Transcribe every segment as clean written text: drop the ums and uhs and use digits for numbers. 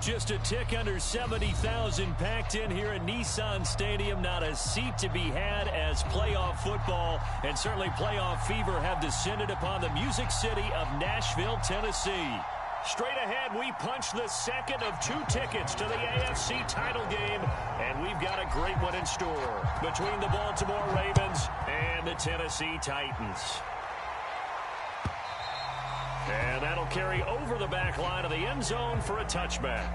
Just a tick under 70,000 packed in here at Nissan Stadium. Not a seat to be had as playoff football and certainly playoff fever have descended upon the Music City of Nashville, Tennessee. Straight ahead, we punch the second of 2 tickets to the AFC title game, and we've got a great one in store between the Baltimore Ravens and the Tennessee Titans. And that'll carry over the back line of the end zone for a touchback.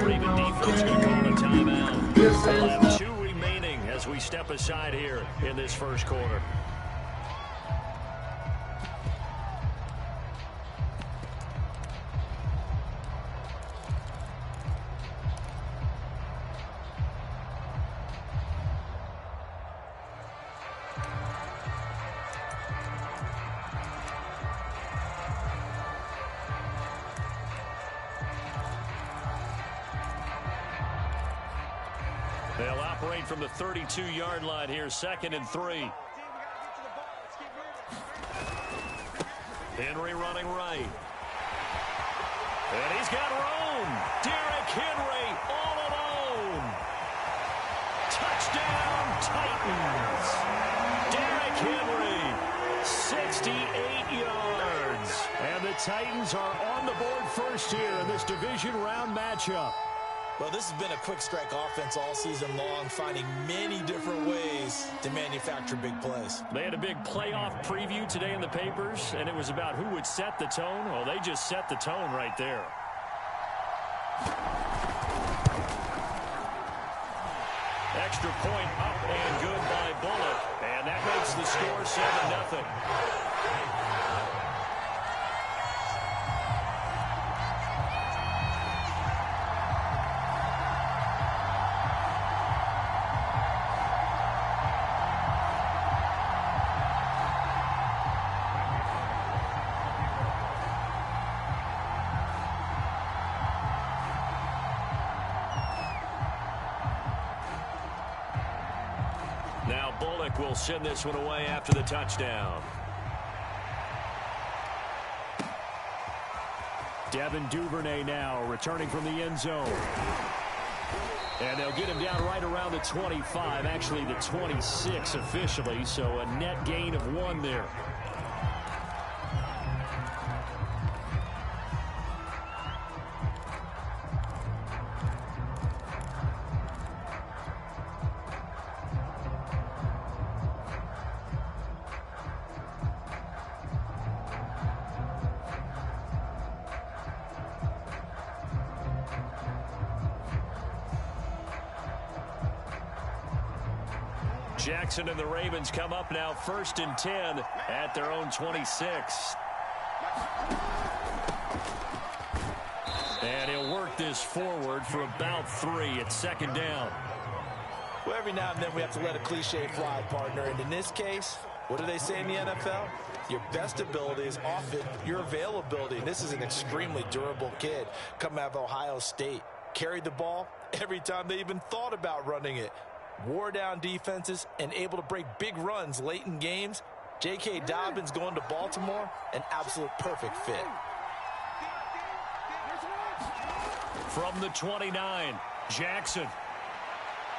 Raven defense going to call a timeout. We'll have 2 remaining as we step aside here in this first quarter. They'll operate from the 32-yard line here, 2nd and 3. Henry running right. And he's got room. Derrick Henry all alone. Touchdown, Titans. Derrick Henry, 68 yards. And the Titans are on the board first here in this division round matchup. Well, this has been a quick strike offense all season long, finding many different ways to manufacture big plays. They had a big playoff preview today in the papers, and it was about who would set the tone. Well, they just set the tone right there. Extra point up and good by Bullock, and that makes the score 7-0. Now Bullock will send this one away after the touchdown. Devin Duvernay now returning from the end zone. And they'll get him down right around the 25, actually the 26 officially, so a net gain of 1 there. Jackson and the Ravens come up now 1st and 10 at their own 26. And he'll work this forward for about 3. It's 2nd down. Well, every now and then we have to let a cliche fly, partner. And in this case, what do they say in the NFL? Your best ability is often your availability. And this is an extremely durable kid coming out of Ohio State. Carried the ball every time they even thought about running it. Wore down defenses and able to break big runs late in games. J.K. Dobbins going to Baltimore, an absolute perfect fit. From the 29, Jackson.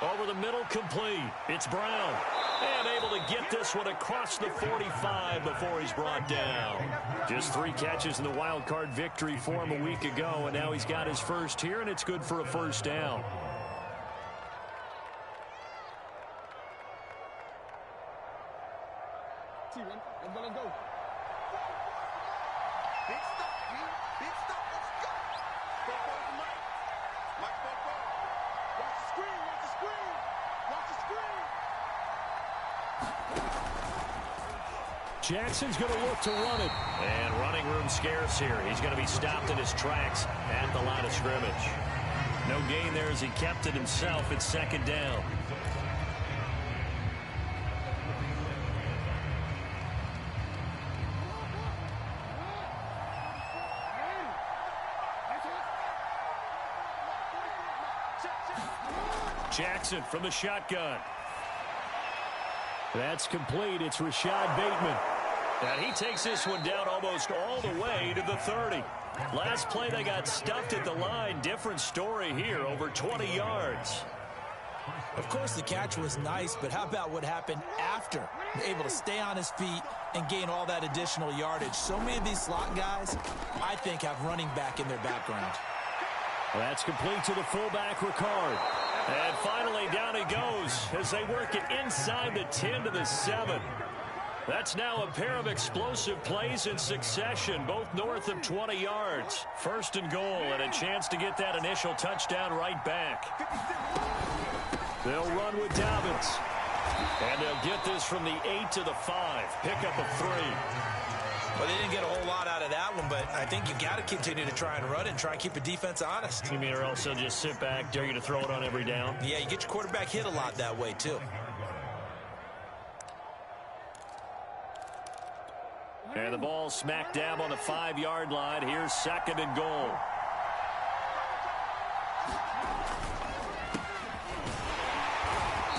Over the middle, complete. It's Brown. And able to get this one across the 45 before he's brought down. Just 3 catches in the wild card victory for him a week ago, and now he's got his first here, and it's good for a 1st down. Let's go. Big stop, man. Big stop. Let's go. Go for Mike. Mike, go. Watch the screen. Watch the screen. Watch the screen. Jackson's going to look to run it. And running room scarce here. He's going to be stopped in his tracks at the line of scrimmage. No gain there as he kept it himself. It's second down. Jackson from the shotgun. That's complete. It's Rashad Bateman. And he takes this one down almost all the way to the 30. Last play, they got stuffed at the line. Different story here, over 20 yards. Of course, the catch was nice, but how about what happened after? Able to stay on his feet and gain all that additional yardage. So many of these slot guys, I think, have running back in their background. That's complete to the fullback, Ricard. And finally, down he goes as they work it inside the 10 to the 7. That's now a pair of explosive plays in succession, both north of 20 yards. First and goal, and a chance to get that initial touchdown right back. They'll run with Dobbins. And they'll get this from the 8 to the 5. Pickup of 3. Well, they didn't get a whole lot out of that one, but I think you got to continue to try and run it and try and keep the defense honest. You mean or else they'll just sit back, dare you to throw it on every down? Yeah, you get your quarterback hit a lot that way, too. And the ball smack dab on the 5-yard line. Here's second and goal.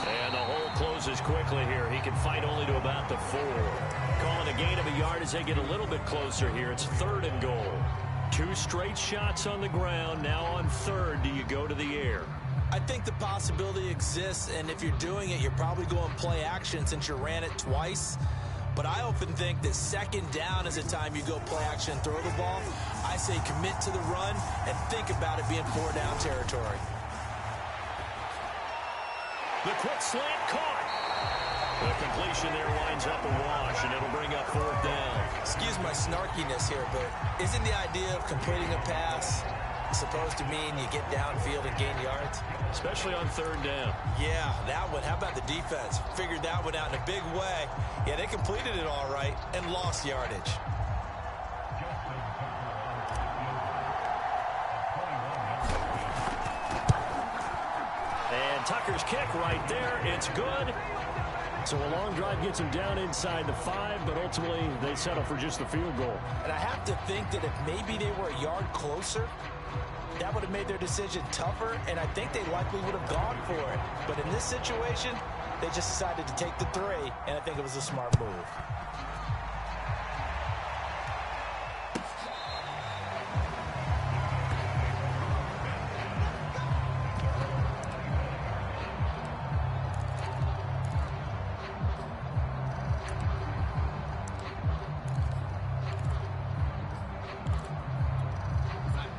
And the hole closes quickly here. He can fight only to about the 4. Calling a gain of a yard as they get a little bit closer here. It's third and goal. 2 straight shots on the ground. Now on third, do you go to the air? I think the possibility exists, and if you're doing it, you're probably going play action since you ran it twice. But I often think that second down is a time you go play action and throw the ball. I say commit to the run and think about it being 4-down territory. The quick slant caught. The completion there winds up a wash, and it'll bring up fourth down. Excuse my snarkiness here, but isn't the idea of completing a pass supposed to mean you get downfield and gain yards? Especially on third down. Yeah, that one. How about the defense? Figured that one out in a big way. Yeah, they completed it all right and lost yardage. And Tucker's kick right there. It's good. So a long drive gets him down inside the 5, but ultimately they settle for just the field goal. And I have to think that if maybe they were a yard closer, that would have made their decision tougher, and I think they likely would have gone for it. But in this situation, they just decided to take the 3, and I think it was a smart move.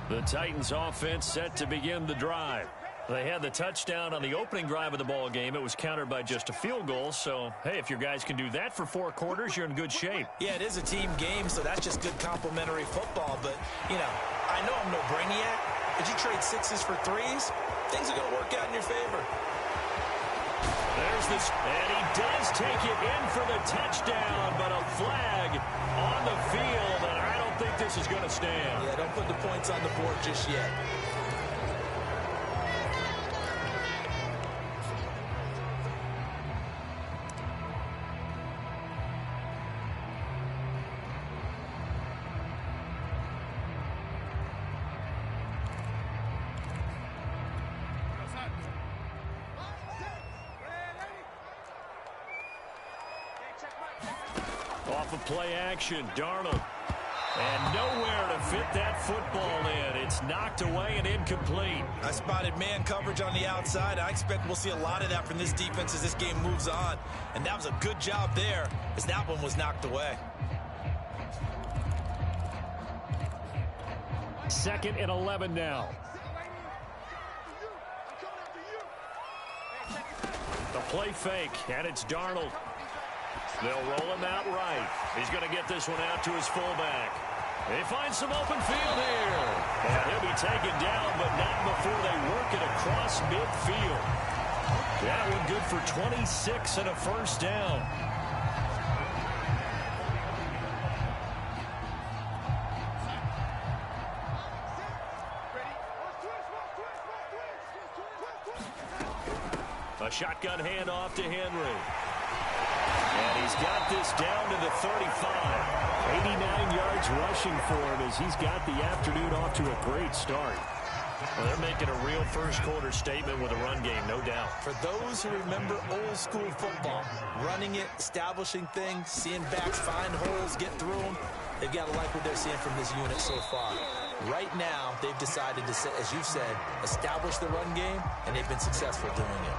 The Titans offense set to begin the drive. They had the touchdown on the opening drive of the ball game. It was countered by just a field goal. So, hey, if your guys can do that for 4 quarters, you're in good shape. Yeah, it is a team game, so that's just good complementary football. But, you know, I know I'm no brainiac. But you trade 6s for 3s, things are going to work out in your favor. There's this, and he does take it in for the touchdown, but a flag on the field, and I don't think this is going to stand. Yeah, don't put the points on the board just yet. Off of play action, Darnold. And nowhere to fit that football in. It's knocked away and incomplete. I spotted man coverage on the outside. I expect we'll see a lot of that from this defense as this game moves on. And that was a good job there as that one was knocked away. Second and 11 now. The play fake, and it's Darnold. They'll roll him out right. He's going to get this one out to his fullback. They find some open field here. And he'll be taken down, but not before they work it across midfield. That one good for 26 and a first down. A shotgun handoff to Henry. And he's got this down to the 35. 89 yards rushing for him as he's got the afternoon off to a great start. Well, they're making a real first-quarter statement with a run game, no doubt. For those who remember old-school football, running it, establishing things, seeing backs find holes, get through them, they've got to like what they're seeing from this unit so far. Right now, they've decided to, as you said, establish the run game, and they've been successful doing it.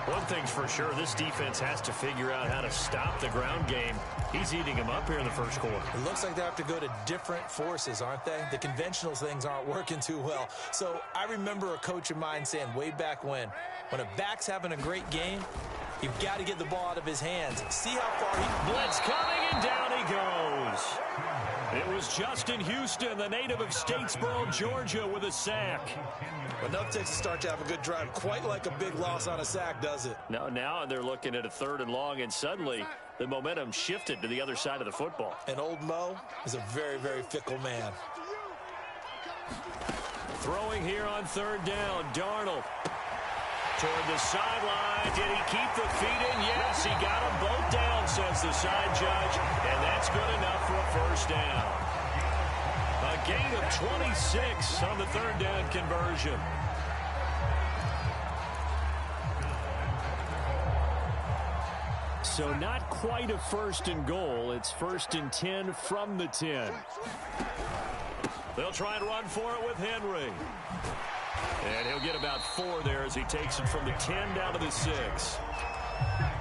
One thing's for sure, this defense has to figure out how to stop the ground game. He's eating them up here in the first quarter. It looks like they have to go to different forces, aren't they? The conventional things aren't working too well. So I remember a coach of mine saying way back when a back's having a great game, you've got to get the ball out of his hands. See how far he... Blitz coming, and down he goes. It was Justin Houston, the native of Statesboro, Georgia, with a sack. Enough takes a start to have a good drive. Quite like a big loss on a sack, does it? Now they're looking at a 3rd and long, and suddenly the momentum shifted to the other side of the football. And old Mo is a very, very fickle man. Throwing here on 3rd down, Darnold. Toward the sideline. Did he keep the feet in? Yes, he got them both down, says the side judge. And that's good enough for a first down. A gain of 26 on the 3rd down conversion. So not quite a 1st and goal. It's 1st and 10 from the 10. They'll try and run for it with Henry. And he'll get about 4 there as he takes it from the 10 down to the 6.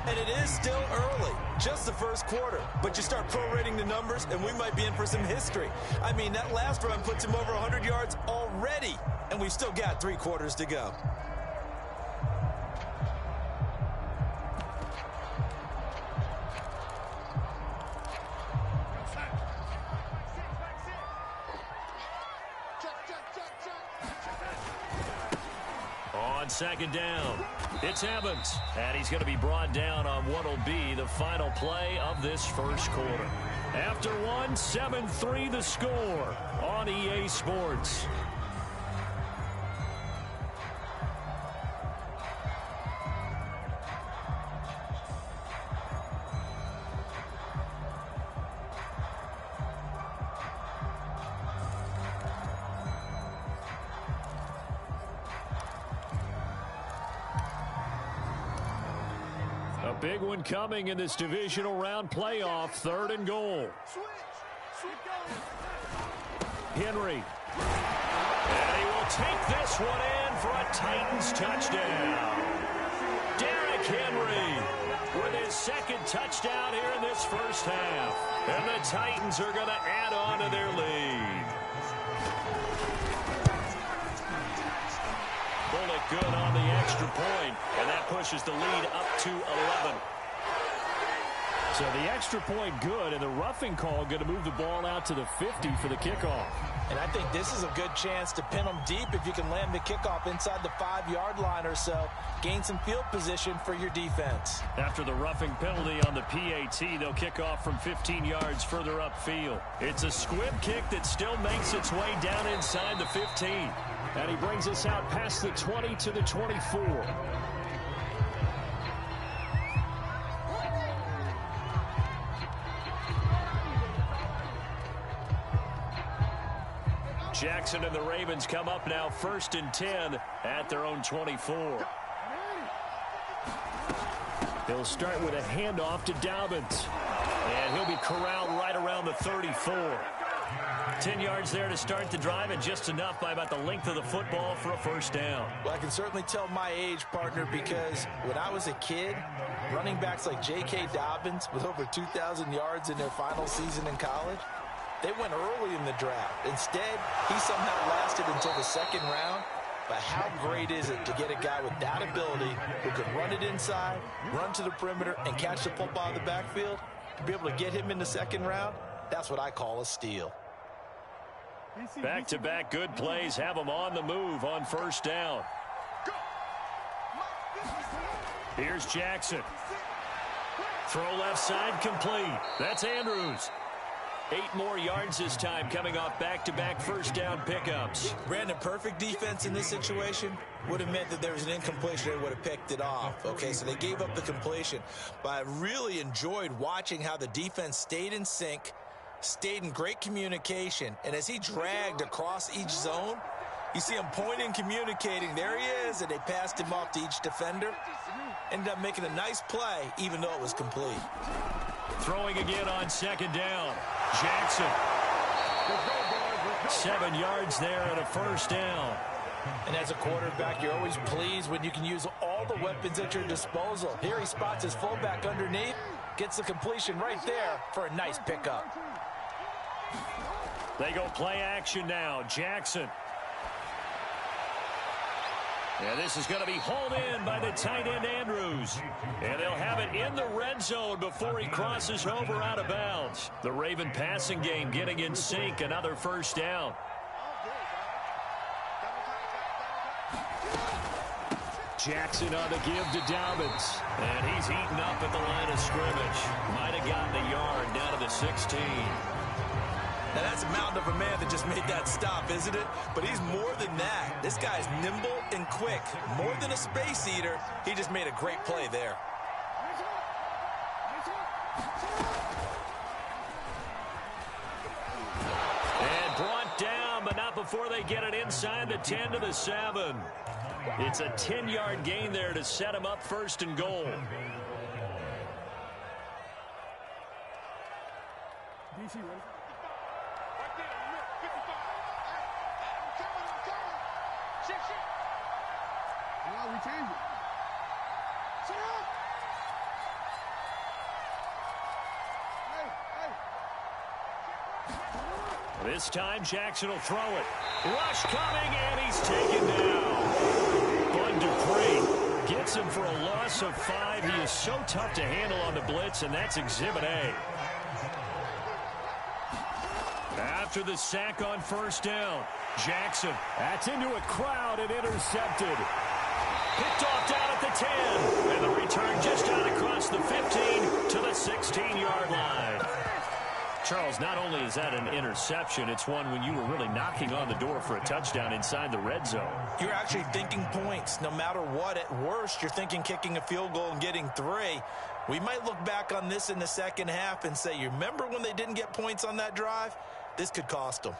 And it is still early, just the first quarter. But you start prorating the numbers, and we might be in for some history. I mean, that last run puts him over 100 yards already, and we've still got 3 quarters to go. On 2nd down, it's Evans, and he's going to be brought down on what will be the final play of this first quarter. After 7-3 the score on EA Sports. Big one coming in this divisional round playoff. 3rd and goal. Henry. And he will take this one in for a Titans touchdown. Derrick Henry with his 2nd touchdown here in this first half. And the Titans are going to add on to their lead. Bullet good on the extra point, and that pushes the lead up to 11. So the extra point good, and the roughing call going to move the ball out to the 50 for the kickoff. And I think this is a good chance to pin them deep if you can land the kickoff inside the 5-yard line or so. Gain some field position for your defense. After the roughing penalty on the PAT, they'll kick off from 15 yards further upfield. It's a squib kick that still makes its way down inside the 15. And he brings us out past the 20 to the 24. Jackson and the Ravens come up now 1st and 10 at their own 24. He'll start with a handoff to Dobbins. And he'll be corralled right around the 34. 10 yards there to start the drive, and just enough by about the length of the football for a first down. Well, I can certainly tell my age, partner, because when I was a kid, running backs like J.K. Dobbins with over 2,000 yards in their final season in college, they went early in the draft. Instead, he somehow lasted until the 2nd round. But how great is it to get a guy with that ability who can run it inside, run to the perimeter, and catch the football in the backfield? To be able to get him in the 2nd round, that's what I call a steal. Back-to-back good plays have him on the move on first down. Here's Jackson. Throw left side complete. That's Andrews. 8 more yards this time, coming off back-to-back first down pickups. Brandon, perfect defense in this situation would have meant that there was an incompletion. They would have picked it off. Okay, so they gave up the completion. But I really enjoyed watching how the defense stayed in sync, stayed in great communication, and as he dragged across each zone, you see him pointing, communicating. There he is, and they passed him off to each defender. Ended up making a nice play, even though it was complete. Throwing again on second down. Jackson. 7 yards there and a first down. And as a quarterback, you're always pleased when you can use all the weapons at your disposal. Here he spots his fullback underneath, gets the completion right there for a nice pickup. They go play action now. Jackson. And this is going to be hauled in by the tight end Andrews. And they'll have it in the red zone before he crosses over out of bounds. The Raven passing game getting in sync. Another first down. Jackson on the give to Dobbins. And he's eaten up at the line of scrimmage. Might have gotten a yard down to the 16. Now, that's a mountain of a man that just made that stop, isn't it? But he's more than that. This guy's nimble and quick. More than a space eater, he just made a great play there. And brought down, but not before they get it inside the 10 to the 7. It's a 10-yard gain there to set him up first and goal. DC, ready? We changed it. Sit up. Hey. This time Jackson will throw it. Rush coming, and he's taken down. Bud Dupree gets him for a loss of 5. He is so tough to handle on the blitz, and that's Exhibit A. After the sack on first down, Jackson. That's into a crowd and intercepted. Picked off down at the 10. And the return just out across the 15 to the 16-yard line. Charles, not only is that an interception, it's one when you were really knocking on the door for a touchdown inside the red zone. You're actually thinking points. No matter what, at worst, you're thinking kicking a field goal and getting 3. We might look back on this in the second half and say, you remember when they didn't get points on that drive? This could cost them.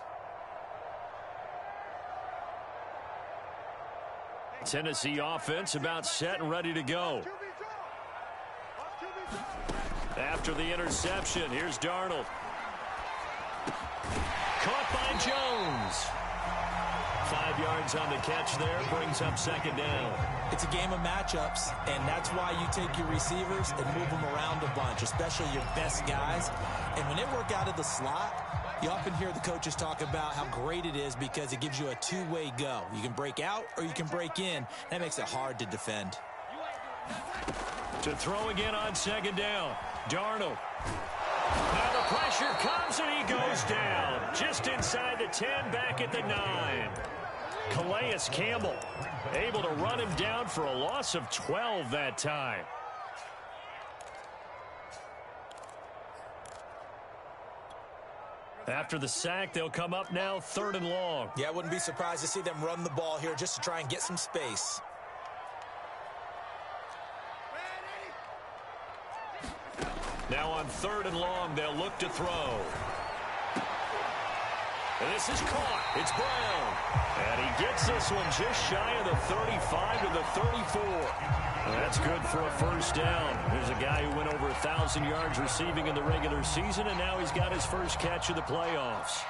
Tennessee offense about set and ready to go. After the interception, here's Darnold. Caught by Jones. 5 yards on the catch there, brings up second down. It's a game of matchups, and that's why you take your receivers and move them around a bunch, especially your best guys. And when they work out of the slot, you often hear the coaches talk about how great it is because it gives you a two-way go. You can break out or you can break in. That makes it hard to defend. To throw again on second down, Darnold. Now the pressure comes and he goes down. Just inside the 10, back at the 9. Calais Campbell able to run him down for a loss of 12 that time. After the sack, they'll come up now 3rd and long. Yeah, I wouldn't be surprised to see them run the ball here just to try and get some space. Now on 3rd and long, they'll look to throw. And this is caught. It's Brown. And he gets this one just shy of the 35 to the 34. That's good for a first down. There's a guy who went over 1,000 yards receiving in the regular season, and now he's got his first catch of the playoffs.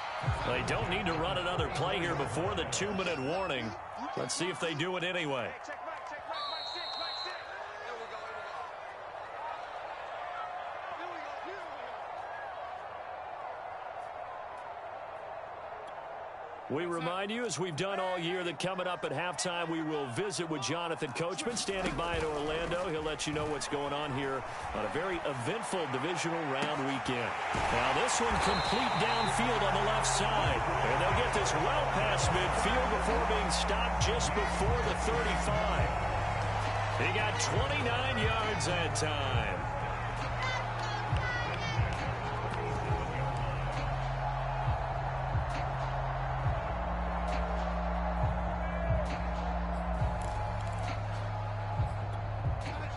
They don't need to run another play here before the 2-minute warning. Let's see if they do it anyway. We remind you, as we've done all year, that coming up at halftime, we will visit with Jonathan Coachman, standing by in Orlando. He'll let you know what's going on here on a very eventful divisional round weekend. Now, this one complete downfield on the left side. And they'll get this well past midfield before being stopped just before the 35. He got 29 yards that time.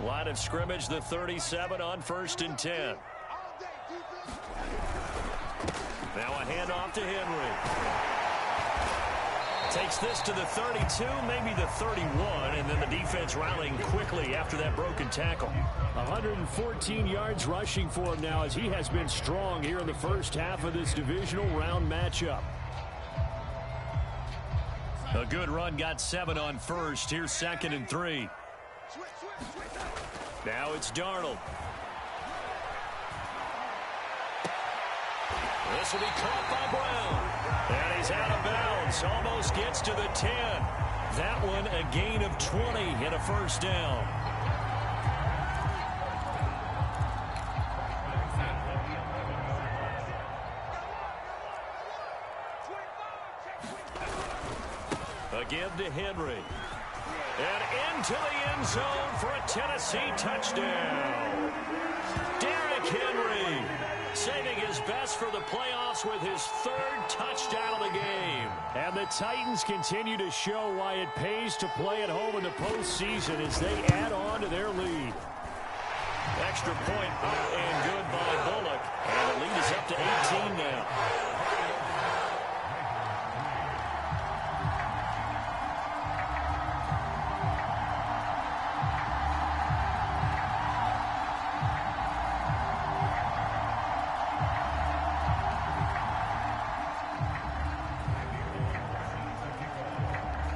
Line of scrimmage, the 37 on 1st and 10. Now a handoff to Henry. Takes this to the 32, maybe the 31, and then the defense rallying quickly after that broken tackle. 114 yards rushing for him now as he has been strong here in the first half of this divisional round matchup. A good run got 7 on 1st. Here's 2nd and 3. Now it's Darnold. This will be caught by Brown. And he's out of bounds. Almost gets to the 10. That one a gain of 20 and a first down. A give to Henry. And into the end zone for a Tennessee touchdown. Derrick Henry saving his best for the playoffs with his 3rd touchdown of the game. And the Titans continue to show why it pays to play at home in the postseason as they add on to their lead. Extra point up and good by Bullock. And the lead is up to 18 now.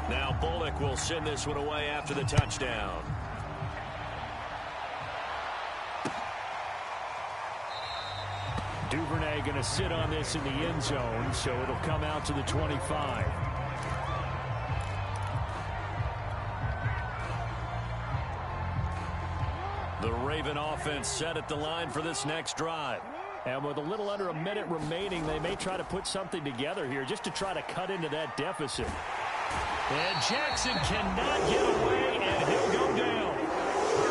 Now Bullock will send this one away after the touchdown. Duvernay going to sit on this in the end zone, so it'll come out to the 25. The Raven offense set at the line for this next drive. And with a little under a minute remaining, they may try to put something together here just to try to cut into that deficit. And Jackson cannot get away, and he'll go down.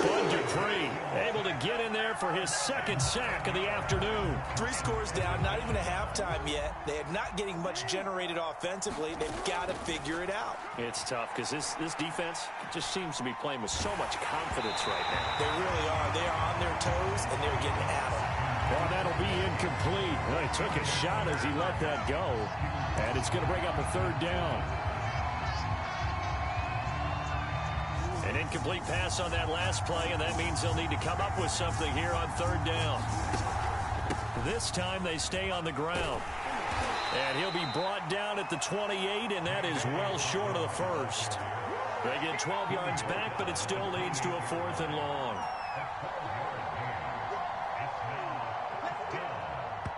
Bud Dupree able to get in there for his 2nd sack of the afternoon. 3 scores down, not even a halftime yet. They are not getting much generated offensively. They've got to figure it out. It's tough because this defense just seems to be playing with so much confidence right now. They really are. They are on their toes, and they're getting at them. Well, that'll be incomplete. Well, he took a shot as he let that go, and it's going to bring up a 3rd down. An incomplete pass on that last play, and that means they'll need to come up with something here on 3rd down. This time they stay on the ground. And he'll be brought down at the 28, and that is well short of the 1st. They get 12 yards back, but it still leads to a 4th and long.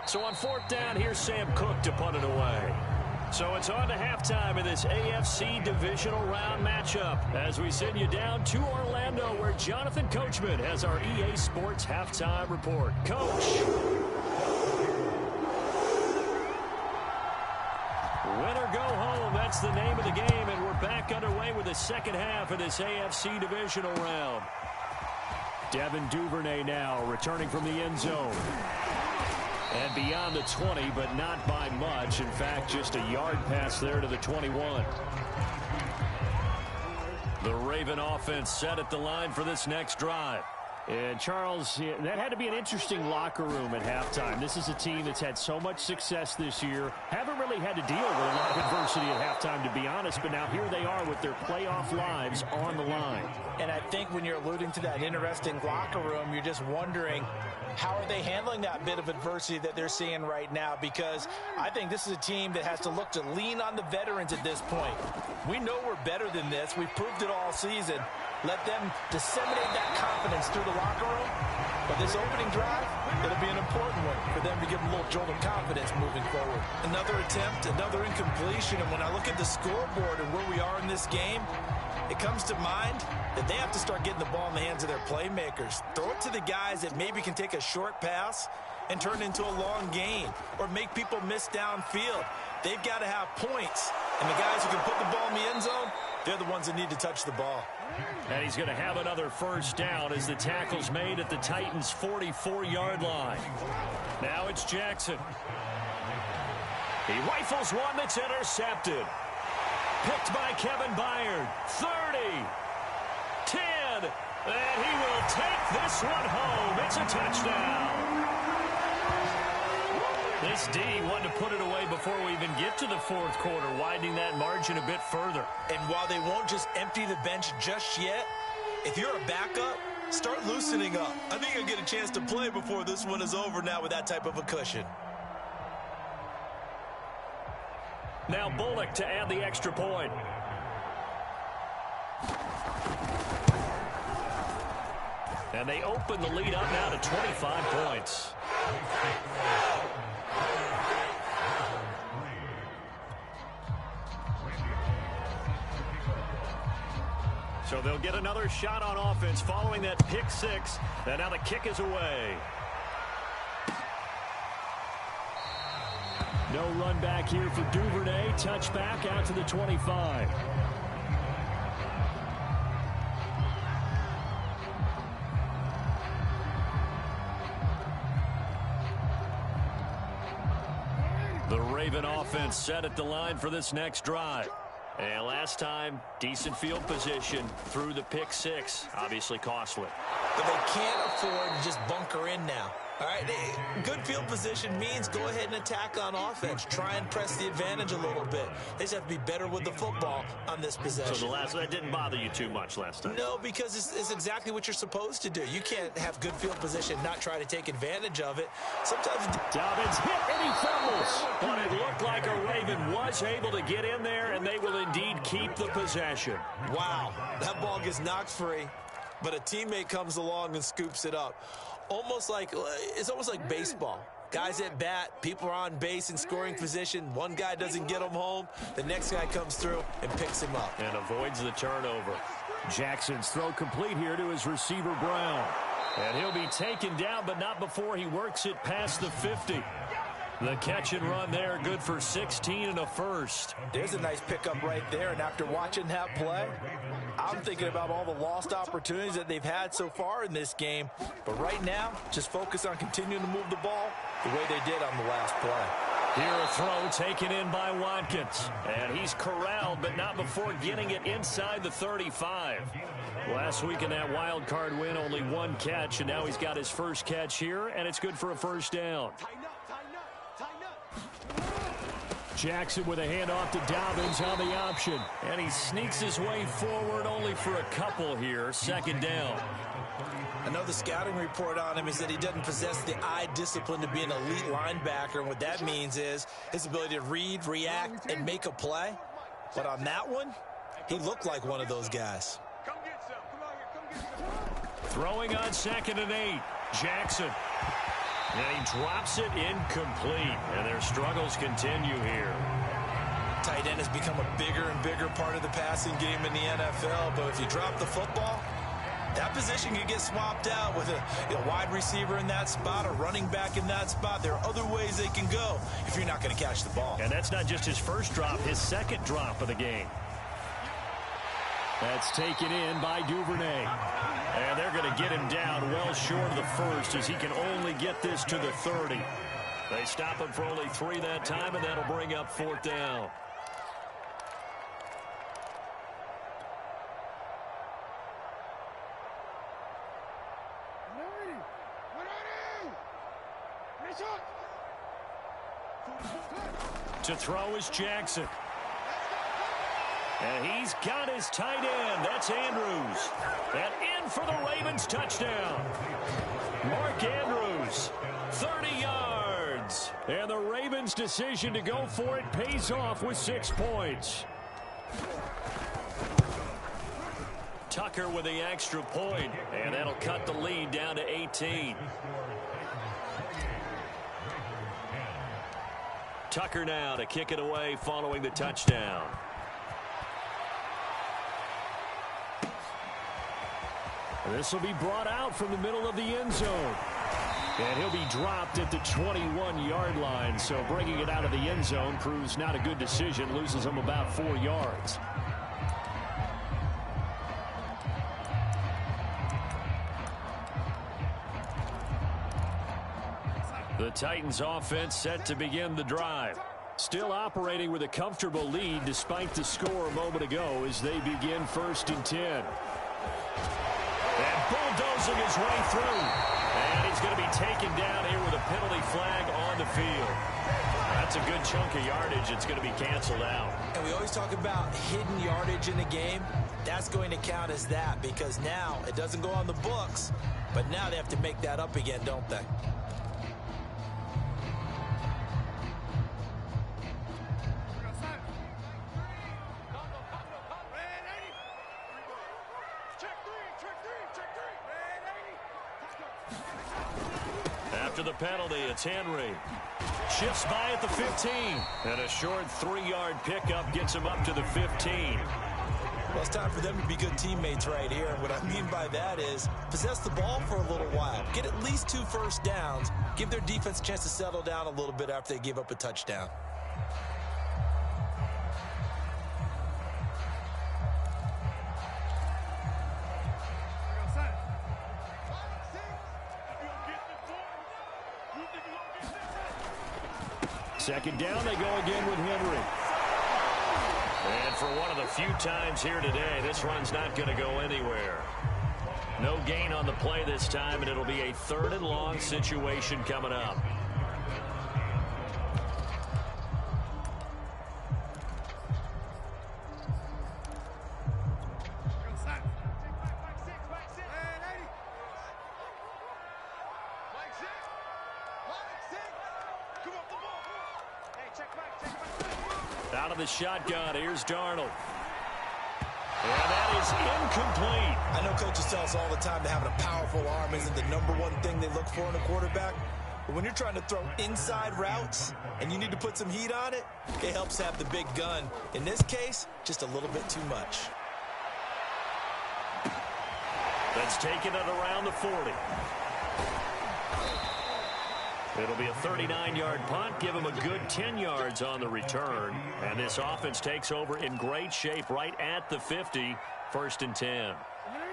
So on 4th down, here's Sam Cook to punt it away. So it's on to halftime in this AFC divisional round matchup as we send you down to Orlando where Jonathan Coachman has our EA Sports halftime report. Coach. Win or go home, that's the name of the game, and we're back underway with the 2nd half of this AFC divisional round. Devin Duvernay now returning from the end zone. And beyond the 20, but not by much. In fact, just a yard pass there to the 21. The Raven offense set at the line for this next drive. And Charles, that had to be an interesting locker room at halftime. This is a team that's had so much success this year. Haven't really had to deal with a lot of adversity at halftime, to be honest. But now here they are with their playoff lives on the line. And I think when you're alluding to that interesting locker room, you're just wondering, how are they handling that bit of adversity that they're seeing right now? Because I think this is a team that has to look to lean on the veterans at this point. We know we're better than this. We've proved it all season. Let them disseminate that confidence through the locker room. But this opening drive, it'll be an important one for them to give them a little jolt of confidence moving forward. Another attempt, another incompletion. And when I look at the scoreboard and where we are in this game, it comes to mind that they have to start getting the ball in the hands of their playmakers. Throw it to the guys that maybe can take a short pass and turn it into a long gain or make people miss downfield. They've got to have points. And the guys who can put the ball in the end zone, they're the ones that need to touch the ball. And he's going to have another first down as the tackle's made at the Titans' 44-yard line. Now it's Jackson. He rifles one that's intercepted. Picked by Kevin Byard. 30. 10. And he will this one home. It's a touchdown. This D wanted to put it away before we even get to the fourth quarter, widening that margin a bit further. And while they won't just empty the bench just yet, if you're a backup, start loosening up. I think you'll get a chance to play before this one is over now with that type of a cushion. Now Bullock to add the extra point. And they open the lead up now to 25 points. So they'll get another shot on offense following that pick six. And now the kick is away. No run back here for Duvernay. Touchback out to the 25. The Raven offense set at the line for this next drive. And last time, decent field position through the pick six. Obviously costly. But they can't afford to just bunker in now. All right, good field position means go ahead and attack on offense. Try and press the advantage a little bit. They just have to be better with the football on this possession. So that didn't bother you too much last time? No, because it's exactly what you're supposed to do. You can't have good field position, not try to take advantage of it. Sometimes Dobbins hit and he fumbles. But it looked like a Raven was able to get in there, and they will indeed keep the possession. Wow, that ball gets knocked free, but a teammate comes along and scoops it up. It's almost like baseball. Guys at bat, people are on base in scoring position. One guy doesn't get them home. The next guy comes through and picks him up. And avoids the turnover. Jackson's throw complete here to his receiver, Brown. And he'll be taken down, but not before he works it past the 50. The catch and run there, good for 16 and a first. There's a nice pickup right there, and after watching that play, I'm thinking about all the lost opportunities that they've had so far in this game. But right now, just focus on continuing to move the ball the way they did on the last play. Here a throw taken in by Watkins. And he's corralled, but not before getting it inside the 35. Last week in that wild card win, only one catch, and now he's got his first catch here, and it's good for a first down. Jackson with a handoff to Dobbins on the option. And he sneaks his way forward only for a couple here. Second down. I know the scouting report on him is that he doesn't possess the eye discipline to be an elite linebacker. And what that means is his ability to read, react, and make a play. But on that one, he looked like one of those guys. Throwing on 2nd and 8. Jackson. And he drops it incomplete. And their struggles continue here. Tight end has become a bigger and bigger part of the passing game in the NFL. But if you drop the football, that position can get swapped out with a wide receiver in that spot, a running back in that spot. There are other ways they can go if you're not going to catch the ball. And that's not just his first drop, his second drop of the game. That's taken in by Duvernay. And they're going to get him down well short of the first as he can only get this to the 30. They stop him for only 3 that time, and that'll bring up 4th down. To throw is Jackson. And he's got his tight end. That's Andrews. And in for the Ravens touchdown. Mark Andrews, 30 yards. And the Ravens' decision to go for it pays off with 6 points. Tucker with the extra point. And that'll cut the lead down to 18. Tucker now to kick it away following the touchdown. This will be brought out from the middle of the end zone. And he'll be dropped at the 21-yard line. So bringing it out of the end zone proves not a good decision. Loses him about 4 yards. The Titans offense set to begin the drive. Still operating with a comfortable lead despite the score a moment ago as they begin 1st and 10. And bulldozing his way through. And he's going to be taken down here with a penalty flag on the field. That's a good chunk of yardage. It's going to be canceled out. And we always talk about hidden yardage in a game. That's going to count as that because now it doesn't go on the books, but now they have to make that up again, don't they? After the penalty, it's Henry. Shifts by at the 15. And a short 3-yard pickup gets him up to the 15. Well, it's time for them to be good teammates right here. And what I mean by that is possess the ball for a little while. Get at least 2 first downs. Give their defense a chance to settle down a little bit after they give up a touchdown. Second down, they go again with Henry. And for one of the few times here today, this run's not going to go anywhere. No gain on the play this time, and it'll be a 3rd and long situation coming up. Out of the shotgun, here's Darnold. And that is incomplete. I know coaches tell us all the time that having a powerful arm isn't the #1 thing they look for in a quarterback. But when you're trying to throw inside routes and you need to put some heat on it, it helps have the big gun. In this case, just a little bit too much. That's taken it around the 40. It'll be a 39-yard punt. Give him a good 10 yards on the return. And this offense takes over in great shape right at the 50. 1st and 10.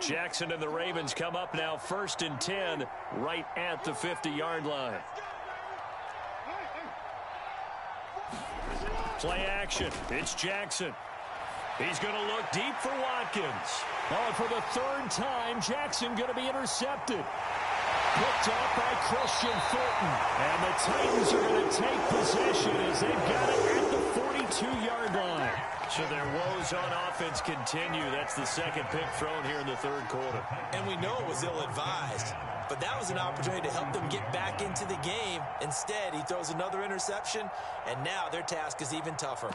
Jackson and the Ravens come up now 1st and 10 right at the 50-yard line. Play action. It's Jackson. He's going to look deep for Watkins. Oh, for the 3rd time, Jackson going to be intercepted. Picked up by Christian Fulton. And the Titans are going to take possession as they've got it at the 42-yard line. So their woes on offense continue. That's the 2nd pick thrown here in the 3rd quarter. And we know it was ill-advised, but that was an opportunity to help them get back into the game. Instead, he throws another interception, and now their task is even tougher.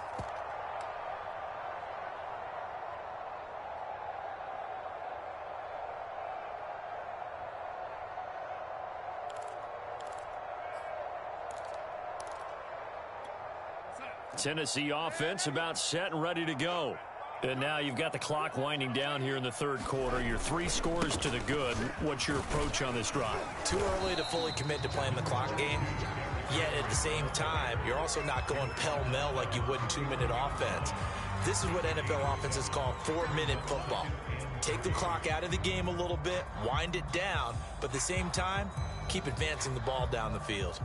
Tennessee offense about set and ready to go. And now you've got the clock winding down here in the 3rd quarter. Your 3 scores to the good. What's your approach on this drive? Too early to fully commit to playing the clock game. Yet at the same time, you're also not going pell-mell like you would in 2-minute offense. This is what NFL offenses call 4-minute football. Take the clock out of the game a little bit, wind it down, but at the same time, keep advancing the ball down the field.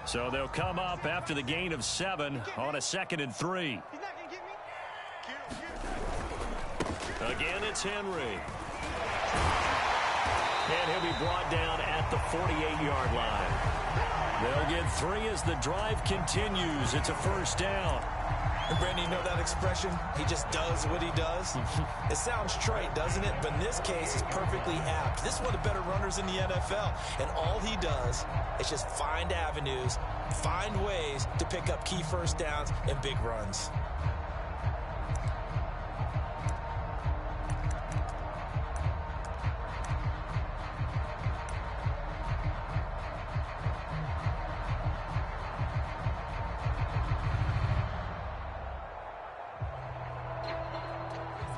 So they'll come up after the gain of 7 on a 2nd and 3. Again, it's Henry. And he'll be brought down at the 48-yard line. They'll get 3 as the drive continues. It's a 1st down. And Brandon, you know that expression? He just does what he does. It sounds trite, doesn't it? But in this case, it's perfectly apt. This is one of the better runners in the NFL. And all he does is just find avenues, find ways to pick up key 1st downs and big runs.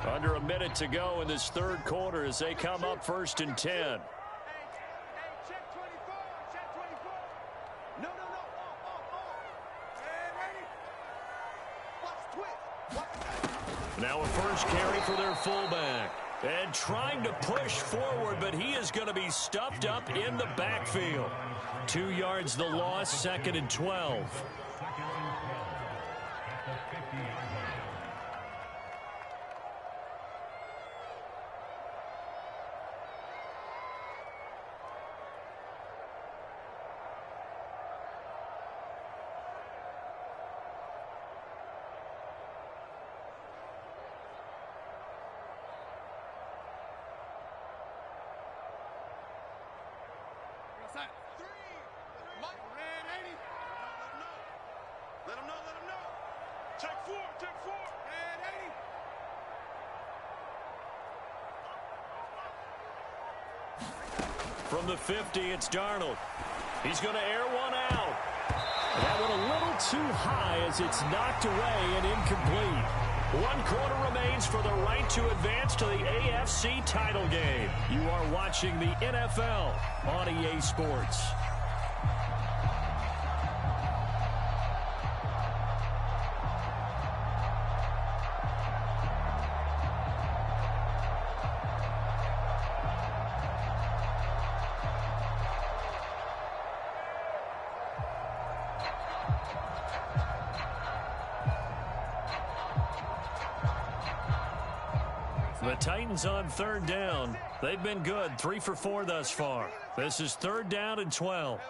Under a minute to go in this 3rd quarter as they come up 1st and 10. Check 24, check 24. No. And ready. Watch twist. Now a 1st carry for their fullback. And trying to push forward, but he is going to be stuffed up in the backfield. 2 yards the loss, 2nd and 12. From the 50, it's Darnold. He's going to air one out. That one a little too high as it's knocked away and incomplete. 1 quarter remains for the right to advance to the AFC title game. You are watching the NFL on EA Sports. The Titans on 3rd down. They've been good, 3 for 4 thus far. This is 3rd down and 12.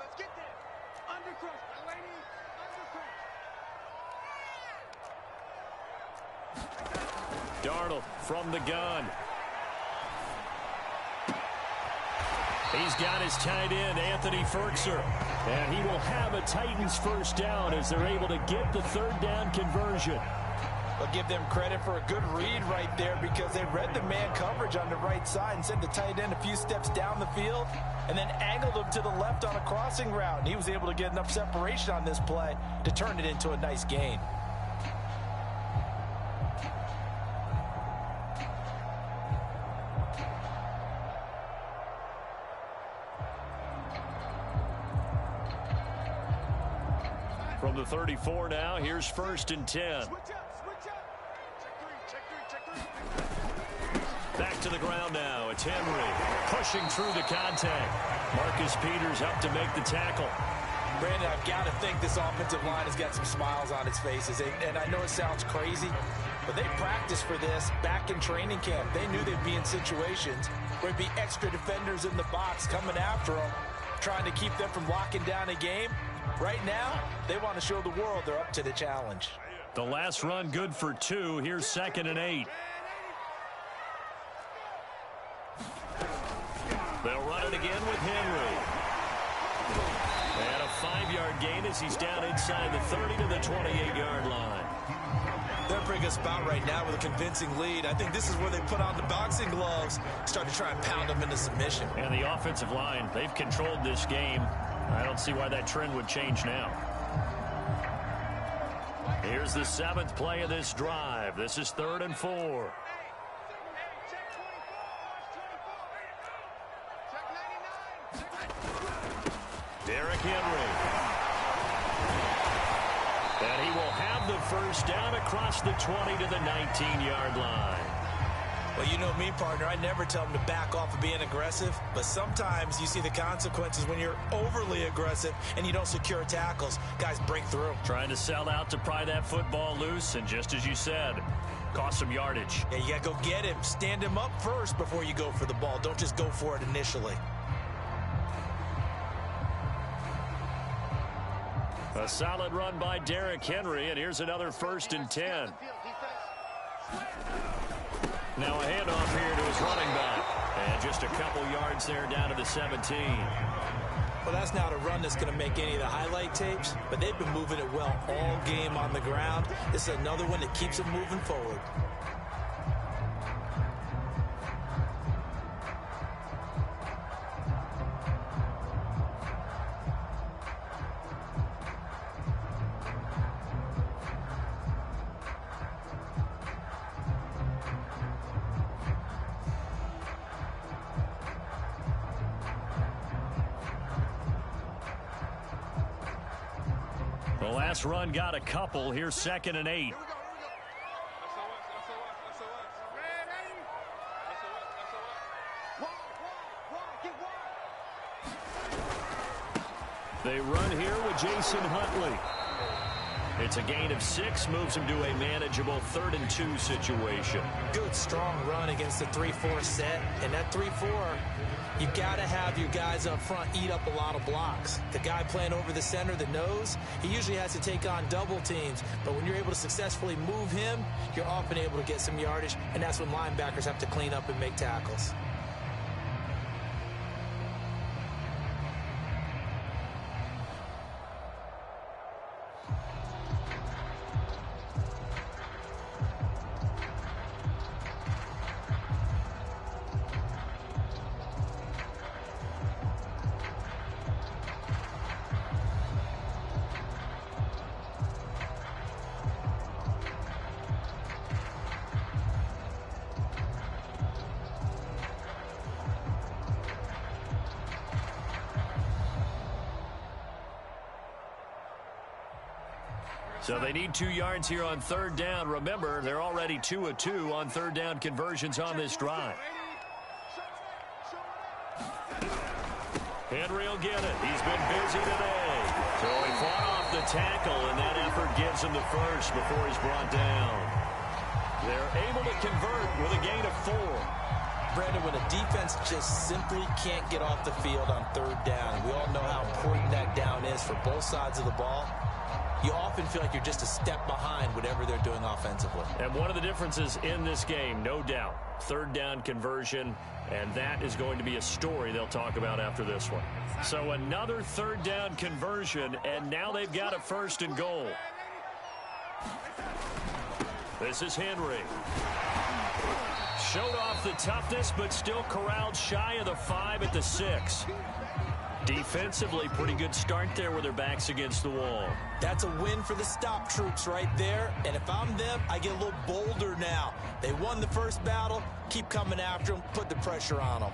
Darnold from the gun. He's got his tight end, Anthony Ferkser. And he will have a Titans 1st down as they're able to get the 3rd down conversion. I'll give them credit for a good read right there because they read the man coverage on the right side and sent the tight end a few steps down the field and then angled him to the left on a crossing route. And he was able to get enough separation on this play to turn it into a nice gain. From the 34 now, here's 1st and 10. Back to the ground now. It's Henry pushing through the contact. Marcus Peters up to make the tackle. Brandon, I've got to think this offensive line has got some smiles on its faces. And I know it sounds crazy, but they practiced for this back in training camp. They knew they'd be in situations where there'd be extra defenders in the box coming after them, trying to keep them from locking down a game. Right now, they want to show the world they're up to the challenge. The last run good for 2. Here's 2nd and 8. They'll run it again with Henry. And a 5-yard gain as he's down inside the 30 to the 28-yard line. They're in a pretty good spot right now with a convincing lead. I think this is where they put on the boxing gloves, start to try and pound them into submission. And the offensive line, they've controlled this game. I don't see why that trend would change now. Here's the 7th play of this drive. This is 3rd and 4. Derrick Henry. And he will have the 1st down across the 20 to the 19-yard line. Well, you know me, partner. I never tell them to back off of being aggressive, but sometimes you see the consequences when you're overly aggressive and you don't secure tackles. Guys break through. Trying to sell out to pry that football loose, and just as you said, cost some yardage. Yeah, you got to go get him. Stand him up first before you go for the ball. Don't just go for it initially. A solid run by Derrick Henry, and here's another 1st and 10. Now a handoff here to his running back. And just a couple yards there down to the 17. Well, that's not a run that's going to make any of the highlight tapes, but they've been moving it well all game on the ground. This is another one that keeps them moving forward. Last run got a couple. Here's 2nd and 8. They run here with Jason Huntley. It's a gain of 6, moves him to a manageable 3rd and 2 situation. Good, strong run against the 3-4 set. And that 3-4, you got to have your guys up front eat up a lot of blocks. The guy playing over the center, the nose, he usually has to take on double teams. But when you're able to successfully move him, you're often able to get some yardage. And that's when linebackers have to clean up and make tackles. So they need 2 yards here on 3rd down. Remember, they're already 2 of 2 on 3rd down conversions on this drive. Henry will get it. He's been busy today. So he fought off the tackle, and that effort gives him the first before he's brought down. They're able to convert with a gain of 4. Brandon, when a defense just simply can't get off the field on 3rd down, we all know how important that down is for both sides of the ball. You often feel like you're just a step behind whatever they're doing offensively. And one of the differences in this game, no doubt, 3rd down conversion, and that is going to be a story they'll talk about after this one. So another 3rd down conversion, and now they've got a 1st and goal. This is Henry. Showed off the toughness, but still corralled shy of the 5 at the 6. Defensively, pretty good start there with their backs against the wall. That's a win for the stop troops right there. And if I'm them, I get a little bolder now. They won the first battle. Keep coming after them. Put the pressure on them.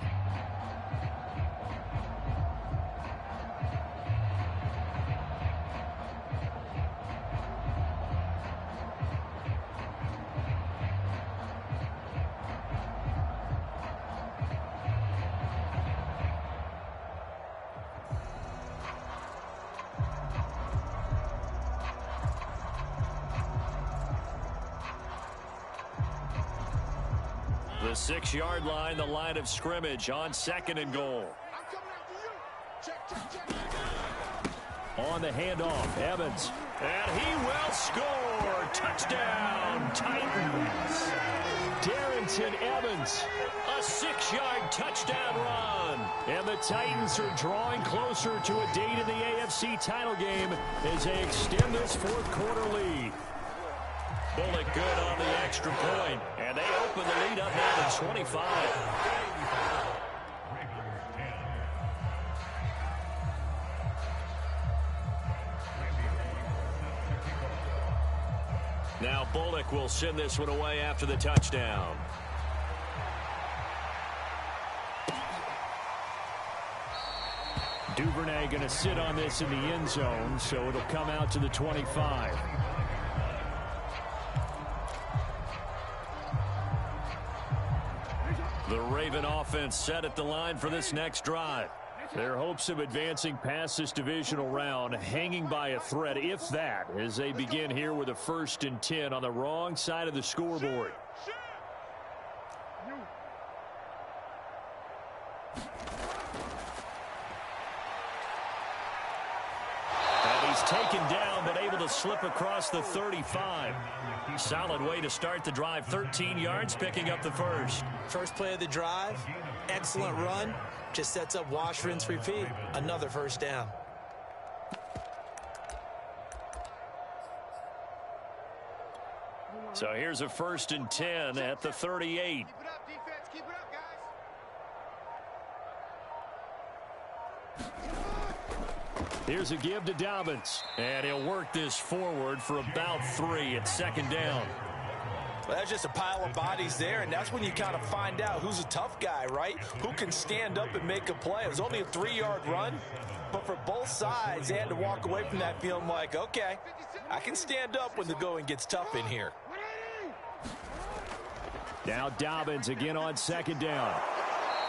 The 6-yard line, the line of scrimmage on 2nd and goal. On the handoff, Evans. And he will score. Touchdown, Titans. Darrington Evans, a 6-yard touchdown run. And the Titans are drawing closer to a date in the AFC title game as they extend this 4th quarter lead. Bullock good on the extra point, and they open the lead up now to 25. Now Bullock will send this one away after the touchdown. Duvernay going to sit on this in the end zone, so it'll come out to the 25. The Raven offense set at the line for this next drive. Their hopes of advancing past this divisional round hanging by a thread, if that, as they begin here with a 1st and 10 on the wrong side of the scoreboard. And he's taken down, but able to slip across the 35. Solid way to start the drive. 13 yards, picking up the first. First play of the drive, excellent run. Just sets up wash, rinse, repeat. Another 1st down. So here's a 1st and 10 at the 38. Keep it up, defense. Keep it up, guys. Here's a give to Dobbins. And he'll work this forward for about 3 at 2nd down. Well, that's just a pile of bodies there, and that's when you kind of find out who's a tough guy, right? Who can stand up and make a play. It was only a 3-yard run, but for both sides, they had to walk away from that feeling like, okay, I can stand up when the going gets tough in here. Now Dobbins again on 2nd down.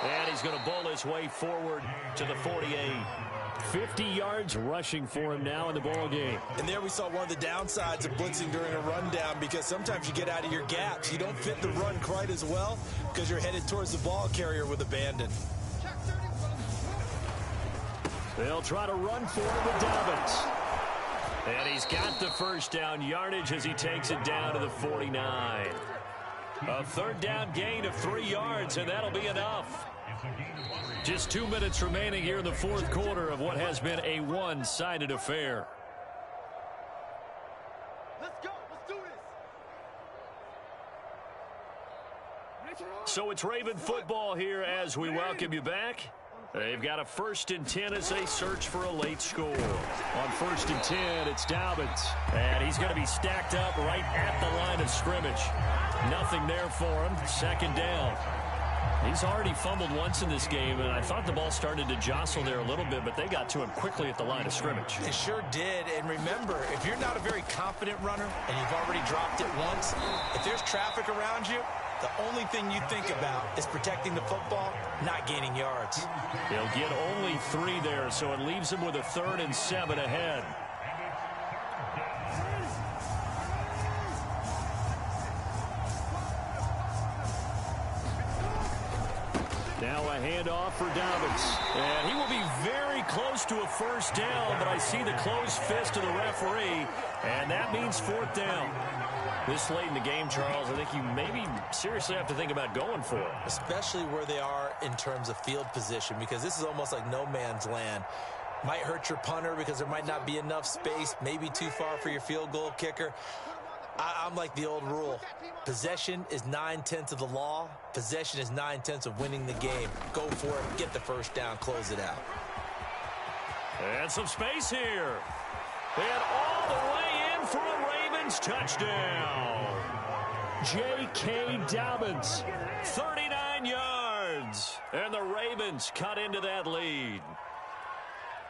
And he's going to bowl his way forward to the 48. 50 yards rushing for him now in the ball game. And there we saw one of the downsides of blitzing during a rundown, because sometimes you get out of your gaps. You don't fit the run quite as well because you're headed towards the ball carrier with abandon. They'll try to run for it with Dobbins. And he's got the first down yardage as he takes it down to the 49. A third down gain of 3 yards, and that'll be enough. Just 2 minutes remaining here in the fourth quarter of what has been a one-sided affair. Let's go. Let's do this. So it's Raven football here as we welcome you back. They've got a 1st and 10 as they search for a late score. On 1st and 10, it's Dobbins. And he's going to be stacked up right at the line of scrimmage. Nothing there for him. 2nd down. He's already fumbled once in this game, and I thought the ball started to jostle there a little bit, but they got to him quickly at the line of scrimmage. It sure did. And remember, if you're not a very confident runner and you've already dropped it once, if there's traffic around you, the only thing you think about is protecting the football, not gaining yards. They'll get only 3 there, so it leaves them with a 3rd and 7 ahead. Now a handoff for Dobbins. And he will be very close to a 1st down, but I see the closed fist of the referee, and that means 4th down. This late in the game, Charles, I think you maybe seriously have to think about going for it. Especially where they are in terms of field position, because this is almost like no man's land. Might hurt your punter because there might not be enough space, maybe too far for your field goal kicker. I'm like the old rule. Possession is 9/10 of the law. Possession is 9/10 of winning the game. Go for it. Get the 1st down. Close it out. And some space here. And all the way in for a Ravens touchdown. J.K. Dobbins, 39 yards. And the Ravens cut into that lead.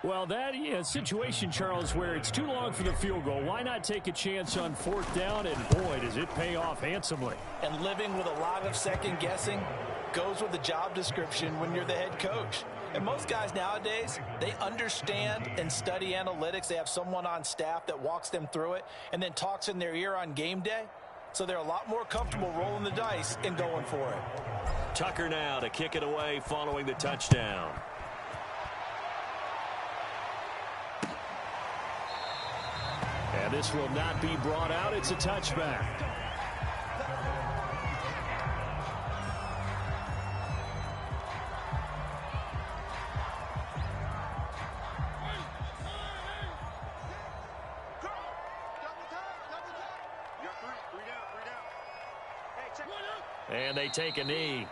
Well, that situation, Charles, where it's too long for the field goal. Why not take a chance on 4th down? And, boy, does it pay off handsomely. And living with a lot of second guessing goes with the job description when you're the head coach. And most guys nowadays, they understand and study analytics. They have someone on staff that walks them through it and then talks in their ear on game day. So they're a lot more comfortable rolling the dice and going for it. Tucker now to kick it away following the touchdown. And this will not be brought out. It's a touchback. And they take a knee.